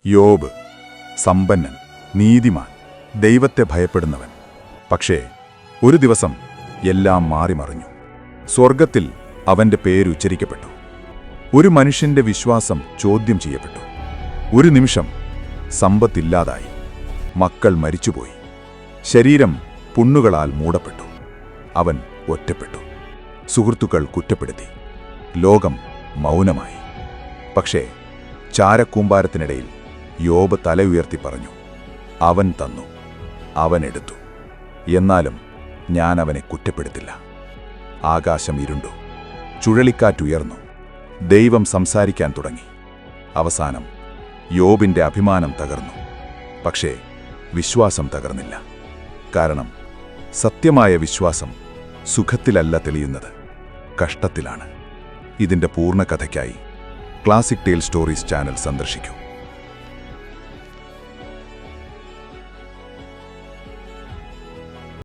യോബ് സമ്പന്നൻ, നീതിമാൻ, ദൈവത്തെ ഭയപ്പെടുന്നവൻ. പക്ഷേ ഒരു ദിവസം എല്ലാം മാറിമറിഞ്ഞു. സ്വർഗത്തിൽ അവന്റെ പേരുച്ചരിക്കപ്പെട്ടു. ഒരു മനുഷ്യന്റെ വിശ്വാസം ചോദ്യം ചെയ്യപ്പെട്ടു. ഒരു നിമിഷം സമ്പത്തില്ലാതായി, മക്കൾ മരിച്ചുപോയി, ശരീരം പുണ്ണുകളാൽ മൂടപ്പെട്ടു. അവൻ ഒറ്റപ്പെട്ടു. സുഹൃത്തുക്കൾ കുറ്റപ്പെടുത്തി, ലോകം മൗനമായി. പക്ഷേ ചാരക്കൂമ്പാരത്തിനിടയിൽ യോബ് തല ഉയർത്തി പറഞ്ഞു, അവൻ തന്നു, അവൻ എടുത്തു, എന്നാലും ഞാൻ അവനെ കുറ്റപ്പെടുത്തില്ല. ആകാശം ഇരുണ്ടു, ചുഴലിക്കാറ്റുയർന്നു, ദൈവം സംസാരിക്കാൻ തുടങ്ങി. അവസാനം യോബിന്റെ അഭിമാനം തകർന്നു. പക്ഷേ വിശ്വാസം തകർന്നില്ല. കാരണം സത്യമായ വിശ്വാസം സുഖത്തിലല്ല തെളിയുന്നത്, കഷ്ടത്തിലാണ്. ഇതിന്റെ പൂർണ്ണ കഥയ്ക്കായി ക്ലാസിക് ടെയിൽ സ്റ്റോറീസ് ചാനൽ സന്ദർശിക്കൂ.